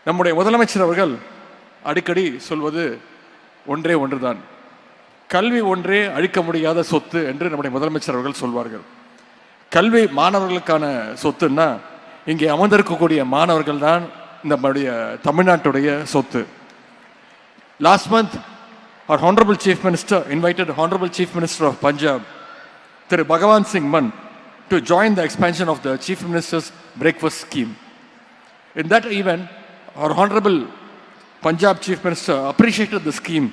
நம்முடைய முதலமைச்சர் அவர்கள் அடிக்கடி சொல்வது ஒன்றே ஒன்றுதான், கல்வி ஒன்றே அழிக்க முடியாத சொத்து என்று நம்முடைய முதலமைச்சர் அவர்கள் சொல்வார்கள். கல்வி மாணவர்களுக்கான சொத்துன்னா இங்கே அமர்ந்திருக்கக்கூடிய மாணவர்கள் தான் நம்முடைய தமிழ்நாட்டுடைய சொத்து. Last month our Honorable Chief Minister invited Honorable Chief Minister of Punjab, Thiru Bhagwan Singh Mann, to join the expansion of the Chief Minister's breakfast scheme. In that event, our Honorable Punjab Chief Minister appreciated the scheme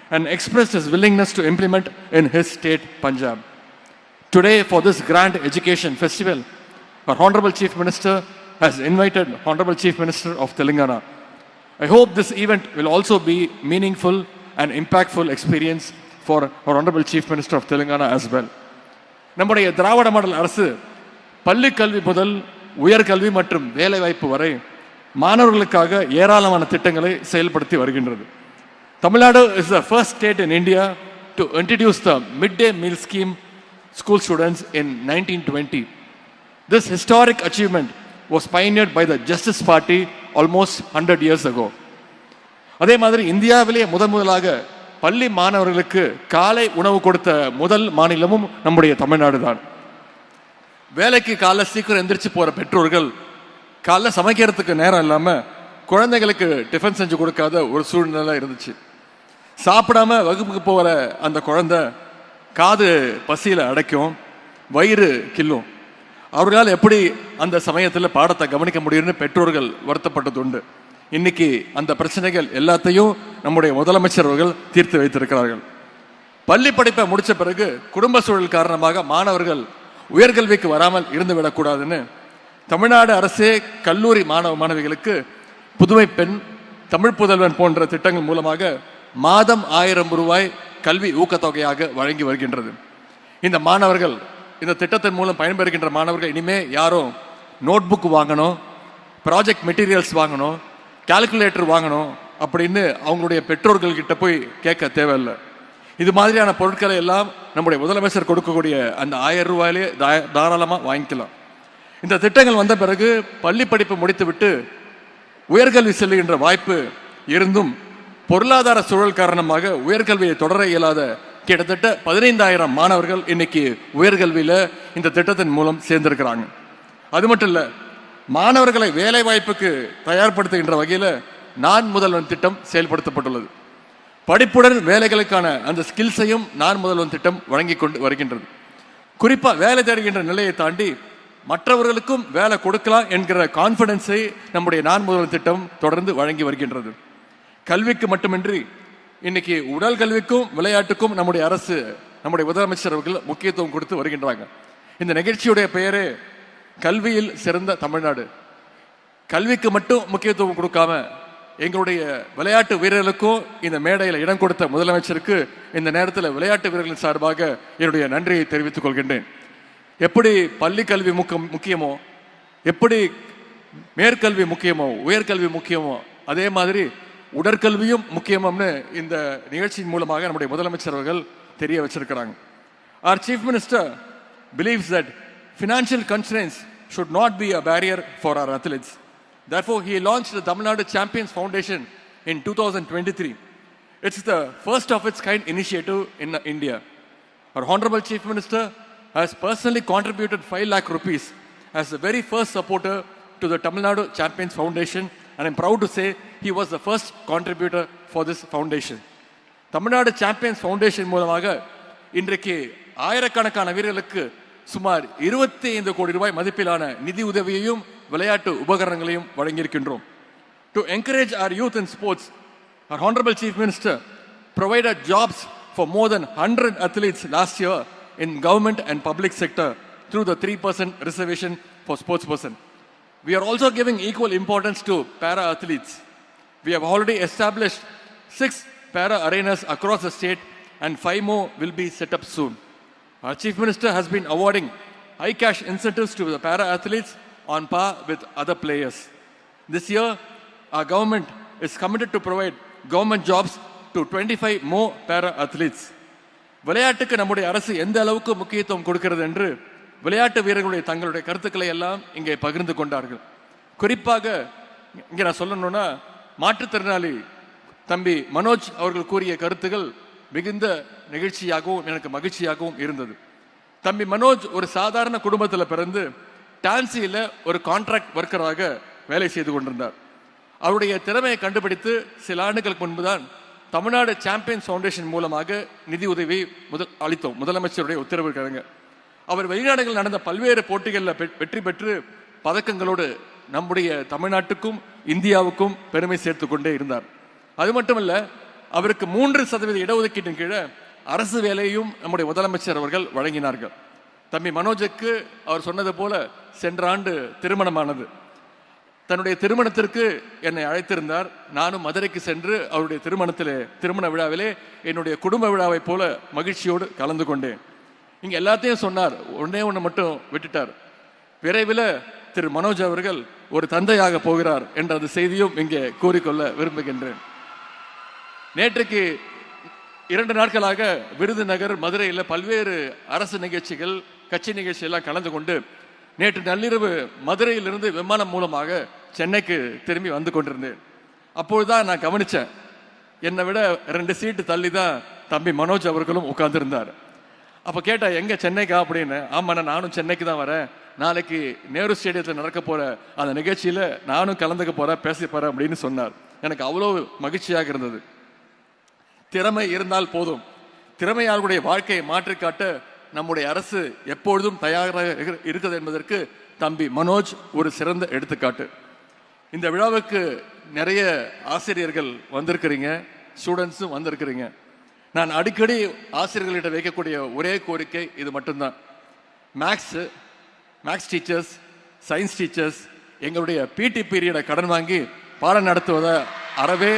and expressed his willingness to implement in his state, Punjab. Today, for this grand education festival, our Honorable Chief Minister has invited Honorable Chief Minister of Telangana. I hope this event will also be meaningful and impactful experience for our Honorable Chief Minister of Telangana as well. நம்முடைய திராவிட model அரசு பள்ளி கல்வி முதல் உயர்கல்வி மற்றும் வேலைவாய்ப்பு வரை மாணவர்களுக்காக ஏராளமான திட்டங்களை செயல்படுத்தி வருகின்றது. Tamil Nadu is the first state in India to introduce the midday meal scheme school students in 1920. This historic achievement was pioneered by the Justice Party almost 100 years ago. அதே மாதிரி இந்தியாவிலேயே முதலாக பள்ளி மாணவர்களுக்கு காலை உணவு கொடுத்த முதல் மாநிலமும் நம்முடைய தமிழ்நாடு தான். வேலைக்கு காலை சீக்கிரம் எந்திரிச்சு போற பெற்றோர்கள் காலைல சமைக்கிறதுக்கு நேரம் இல்லாம குழந்தைகளுக்கு டிஃபன் செஞ்சு கொடுக்காத ஒரு சூழ்நிலை இருந்துச்சு. சாப்பிடாம வகுப்புக்கு போகிற அந்த குழந்தை காது பசியில அடைக்கும், வயிறு கில்லும். அவர்களால் எப்படி அந்த சமயத்தில் பாடத்தை கவனிக்க முடியும்னு பெற்றோர்கள் வருத்தப்பட்டது உண்டு. இன்னைக்கு அந்த பிரச்சனைகள் எல்லாத்தையும் நம்முடைய முதலமைச்சர் அவர்கள் தீர்த்து வைத்திருக்கிறார்கள். பள்ளி படிப்பை முடிச்ச பிறகு குடும்ப சூழல் காரணமாக மாணவர்கள் உயர்கல்விக்கு வராமல் இருந்து விடக்கூடாதுன்னு தமிழ்நாடு அரசே கல்லூரி மாணவ மாணவிகளுக்கு புதுமை பெண், தமிழ் புதல்வன் போன்ற திட்டங்கள் மூலமாக மாதம் 1000 ரூபாய் கல்வி ஊக்கத்தொகையாக வழங்கி வருகின்றது. இந்த மாணவர்கள், இந்த திட்டத்தின் மூலம் பயன்பெறுகின்ற மாணவர்கள் இனிமே யாரும் நோட் புக் வாங்கணும், ப்ராஜெக்ட் மெட்டீரியல்ஸ் வாங்கணும், கால்குலேட்டர் வாங்கணும் அப்படின்னு அவங்களுடைய பெற்றோர்கள் கிட்ட போய் கேட்க தேவையில்லை. இது மாதிரியான பொருட்களை எல்லாம் நம்முடைய முதலமைச்சர் கொடுக்கக்கூடிய அந்த 1000 ரூபாயிலே தாராளமாக வாங்கிக்கலாம். இந்த திட்டங்கள் வந்த பிறகு பள்ளி படிப்பு முடித்துவிட்டு உயர்கல்வி செல்லுகின்ற வாய்ப்பு இருந்தும் பொருளாதார சூழல் காரணமாக உயர்கல்வியை தொடர இயலாத கிட்டத்தட்ட 15000 மாணவர்கள் இன்னைக்கு உயர்கல்வியில் இந்த திட்டத்தின் மூலம் சேர்ந்திருக்கிறாங்க. அது மட்டும் இல்லை, மாணவர்களை வேலை வாய்ப்புக்கு தயார்படுத்துகின்ற வகையில் நான் முதல்வன் திட்டம் செயல்படுத்தப்பட்டுள்ளது. படிப்புடன் வேலைகளுக்கான அந்த ஸ்கில்ஸையும் நான் முதல்வன் திட்டம் வழங்கி கொண்டு வருகின்றது. குறிப்பாக வேலை தேடுகின்ற நிலையை தாண்டி மற்றவர்களுக்கும் வேலை கொடுக்கலாம் என்கிற கான்ஃபிடன்ஸை நம்முடைய நான் முதல்வன் திட்டம் தொடர்ந்து வழங்கி வருகின்றது. கல்விக்கு மட்டுமின்றி இன்னைக்கு உடல் கல்விக்கும் விளையாட்டுக்கும் நம்முடைய அரசு, நம்முடைய முதலமைச்சர் அவர்கள் முக்கியத்துவம் கொடுத்து வருகின்றாங்க. இந்த நிகழ்ச்சியுடைய பெயரே கல்வியில் சிறந்த தமிழ்நாடு. கல்விக்கு மட்டும் முக்கியத்துவம் கொடுக்காம எங்களுடைய விளையாட்டு வீரர்களுக்கும் இந்த மேடையில் இடம் கொடுத்த முதலமைச்சருக்கு இந்த நேரத்தில் விளையாட்டு வீரர்களின் சார்பாக என்னுடைய நன்றியை தெரிவித்துக் கொள்கின்றேன். எப்படி பள்ளி கல்வி முக்கியமோ, எப்படி மேற்கல்வி முக்கியமோ, உயர்கல்வி முக்கியமோ, அதே மாதிரி உடற்கல்வியும் முக்கியம்னு இந்த நிகழ்ச்சியின் மூலமாக நம்முடைய முதலமைச்சர் அவர்கள் தெரிய வச்சிருக்கிறாங்க. Our Chief Minister believes that financial constraints should not be a barrier for our athletes. Therefore, he launched the Tamil Nadu Champions Foundation in 2023. It's the first of its kind initiative in India. Our Honorable Chief Minister has personally contributed 5 lakh rupees as the very first supporter to the Tamil Nadu Champions Foundation, and I'm proud to say he was the first contributor for this foundation. Tamil Nadu Champions Foundation மூலமாக இன்றைக்கு ஆயிரக்கணக்கான வீரர்களுக்கு சுமார் 25 கோடி ரூபாய் மதிப்பிலான நிதி உதவியையும் விளையாட்டு உபகரணங்களையும் வழங்கியிருக்கின்றோம். To encourage our youth in sports, our Honorable Chief Minister provided jobs for more than 100 athletes last year in government and public sector through the 3% reservation for sportsperson. We are also giving equal importance to para athletes. We have already established 6 para arenas across the state and 5 more will be set up soon. Our Chief Minister has been awarding high cash incentives to the para athletes on par with other players. This year, our government is committed to provide government jobs to 25 more para athletes. விளையாட்டுக்கு நம்முடைய அரசு எந்த அளவுக்கு முக்கியத்துவம் கொடுக்கிறது என்று விளையாட்டு வீரர்களுடைய தங்களுடைய கருத்துக்களை எல்லாம் இங்கே பகிர்ந்து கொண்டார்கள். குறிப்பாக இங்க நான் சொல்லணும்னா, மாற்றுத்திறனாளி தம்பி மனோஜ் அவர்கள் கூறிய கருத்துகள் மிகுந்த நிகழ்ச்சியாகவும் எனக்கு மகிழ்ச்சியாகவும் இருந்தது. தம்பி மனோஜ் ஒரு சாதாரண குடும்பத்தில் பிறந்து டான்சியில் ஒரு கான்ட்ராக்ட் ஒர்க்கராக வேலை செய்து கொண்டிருந்தார். அவருடைய திறமையை கண்டுபிடித்து சில ஆண்டுகளுக்கு முன்புதான் தமிழ்நாடு சாம்பியன்ஸ் ஃபவுண்டேஷன் மூலமாக நிதி உதவி அளித்தோம். முதலமைச்சருடைய உத்தரவுக்காக அவர் வெளிநாடுகளில் நடந்த பல்வேறு போட்டிகளில் வெற்றி பெற்று பதக்கங்களோடு நம்முடைய தமிழ்நாட்டுக்கும் இந்தியாவுக்கும் பெருமை சேர்த்து கொண்டே இருந்தார். அது மட்டுமல்ல, அவருக்கு 3% இடஒதுக்கீட்டின் கீழே அரசு வேலையும் நம்முடைய முதலமைச்சர் அவர்கள் வழங்கினார்கள். தம்பி மனோஜுக்கு அவர் சொன்னது போல சென்ற ஆண்டு திருமணமானது. தன்னுடைய திருமணத்திற்கு என்னை அழைத்திருந்தார். நானும் மதுரைக்கு சென்று அவருடைய திருமண விழாவிலே என்னுடைய குடும்ப விழாவை போல மகிழ்ச்சியோடு கலந்து கொண்டேன். இங்க எல்லாத்தையும் சொன்னார், ஒண்ணு மட்டும் விட்டுட்டார். விரைவில் திரு மனோஜ் அவர்கள் ஒரு தந்தையாக போகிறார் என்ற அந்த செய்தியும் இங்கே கூறிக்கொள்ள விரும்புகின்றேன். நேற்றுக்கு 2 நாட்களாக விருதுநகர், மதுரையில் பல்வேறு அரசு நிகழ்ச்சிகள், கட்சி நிகழ்ச்சி எல்லாம் கலந்து கொண்டு நேற்று நள்ளிரவு மதுரையிலிருந்து விமானம் மூலமாக சென்னைக்கு திரும்பி வந்து கொண்டிருந்தேன். அப்பொழுதுதான் நான் கவனிச்சேன், என்னை விட 2 சீட்டு தள்ளி தான் தம்பி மனோஜ் அவர்களும் உட்கார்ந்துருந்தார். அப்போ கேட்டா, எங்க சென்னைக்கா அப்படின்னு. ஆமாண்ணா, நானும் சென்னைக்கு தான் வரேன். நாளைக்கு நேரு ஸ்டேடியத்தில் நடக்க போற அந்த நிகழ்ச்சியில நானும் கலந்துக்க போறேன், பேச போறேன் அப்படின்னு சொன்னார். எனக்கு அவ்வளோ மகிழ்ச்சியாக இருந்தது. திறமை இருந்தால் போதும். திறமையாளர்களுடைய வாழ்க்கையை மாற்றி காட்ட நம்முடைய அரசு எப்பொழுதும் தயாராக இருக்குது என்பதற்கு தம்பி மனோஜ் ஒரு சிறந்த எடுத்துக்காட்டு. இந்த விழாவுக்கு நிறைய ஆசிரியர்கள் வந்திருக்கிறீங்க, ஸ்டூடெண்ட்ஸும் வந்திருக்கிறீங்க. நான் அடிக்கடி ஆசிரியர்களிட்ட வைக்கக்கூடிய ஒரே கோரிக்கை இது மட்டும்தான். மேக்ஸ் டீச்சர்ஸ், சயின்ஸ் டீச்சர்ஸ் எங்களுடைய பிடி பீரியடை கடன் வாங்கி பாடம் நடத்துவதை அறவே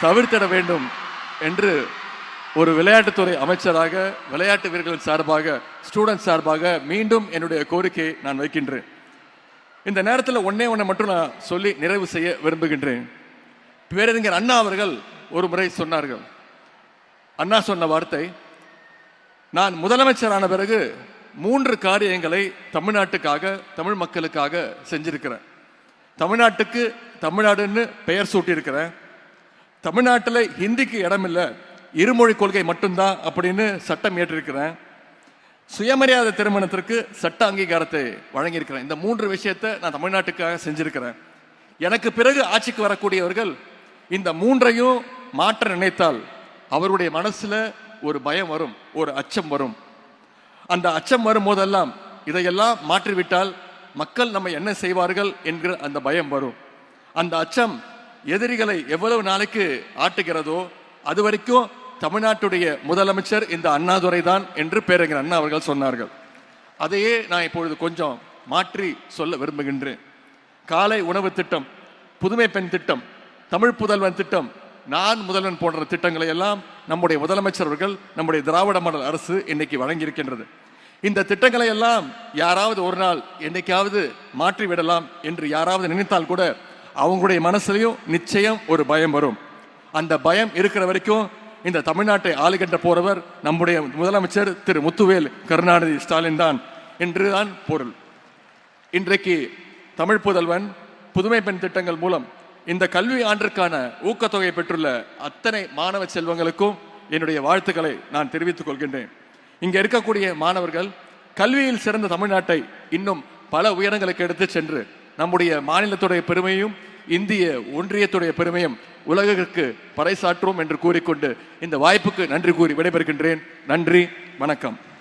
தவிர்த்திட வேண்டும் என்று ஒரு விளையாட்டுத்துறை அமைச்சராக, விளையாட்டு வீரர்களின் சார்பாக, ஸ்டூடெண்ட் சார்பாக மீண்டும் என்னுடைய கோரிக்கையை நான் வைக்கின்றேன். இந்த நேரத்தில் ஒன்னே மட்டும் நான் சொல்லி நிறைவு செய்ய விரும்புகின்றேன். பேரறிஞர் அண்ணா அவர்கள் ஒரு முறை சொன்னார்கள். அண்ணா சொன்ன வார்த்தை, நான் முதலமைச்சரான பிறகு 3 காரியங்களை தமிழ்நாட்டுக்காக, தமிழ் மக்களுக்காக செஞ்சிருக்கிறேன். தமிழ்நாட்டுக்கு தமிழ்நாடுன்னு பெயர் சூட்டியிருக்கிறேன். தமிழ்நாட்டில் ஹிந்திக்கு இடமில்லை, இருமொழி கொள்கை மட்டும்தான் அப்படின்னு சட்டம் ஏற்றிருக்கிறேன். சுயமரியாதை திருமணத்திற்கு சட்ட அங்கீகாரத்தை வழங்கியிருக்கிறேன். இந்த 3 விஷயத்தை நான் தமிழ்நாட்டுக்காக செஞ்சிருக்கிறேன். எனக்கு பிறகு ஆட்சிக்கு வரக்கூடியவர்கள் இந்த 3ஐயும் மாற்ற நினைத்தால் அவருடைய மனசுல ஒரு பயம் வரும், ஒரு அச்சம் வரும். அந்த அச்சம் வரும்போதெல்லாம் இதையெல்லாம் மாற்றிவிட்டால் மக்கள் நம்ம என்ன செய்வார்கள் என்கிற அந்த பயம் வரும். அந்த அச்சம் எதிரிகளை எவ்வளவு நாளைக்கு ஆட்டுகிறதோ அது வரைக்கும் தமிழ்நாட்டுடைய முதலமைச்சர் இந்த அண்ணாதுரை தான் என்று பேரறிஞர் அண்ணா அவர்கள் சொன்னார்கள். அதையே நான் இப்பொழுது கொஞ்சம் மாற்றி சொல்ல விரும்புகின்றேன். காலை உணவு திட்டம், புதுமை பெண் திட்டம், தமிழ் புதல்வன் திட்டம், நான் முதல்வன் போன்ற திட்டங்களை எல்லாம் நம்முடைய முதலமைச்சர் அவர்கள், நம்முடைய திராவிட மாடல் அரசு இன்னைக்கு வழங்கியிருக்கின்றது. இந்த திட்டங்களை எல்லாம் யாராவது ஒரு நாள் என்னைக்காவது மாற்றி விடலாம் என்று யாராவது நினைத்தால் கூட அவங்களுடைய மனசுலையும் நிச்சயம் ஒரு பயம் வரும். அந்த பயம் இருக்கிற வரைக்கும் இந்த தமிழ்நாட்டை ஆளுகின்ற போறவர் நம்முடைய முதலமைச்சர் திரு முத்துவேல் கருணாநிதி ஸ்டாலின் தான் என்றுதான் பொருள். இன்றைக்கு தமிழ் புதல்வன், புதுமை பெண் திட்டங்கள் மூலம் இந்த கல்வி ஆண்டிற்கான ஊக்கத்தொகை பெற்றுள்ள அத்தனை மாணவ செல்வங்களுக்கும் என்னுடைய வாழ்த்துக்களை நான் தெரிவித்துக் கொள்கின்றேன். இங்க இருக்கக்கூடிய மாணவர்கள் கல்வியில் சிறந்த தமிழ்நாட்டை இன்னும் பல உயரங்களுக்கு எடுத்து சென்று நம்முடைய மாநிலத்துடைய பெருமையும் இந்திய ஒன்றியத்துடைய பெருமையும் உலகிற்கு பறைசாற்றுவோம் என்று கூறிக்கொண்டு இந்த வாய்ப்புக்கு நன்றி கூறி விடைபெறுகின்றேன். நன்றி, வணக்கம்.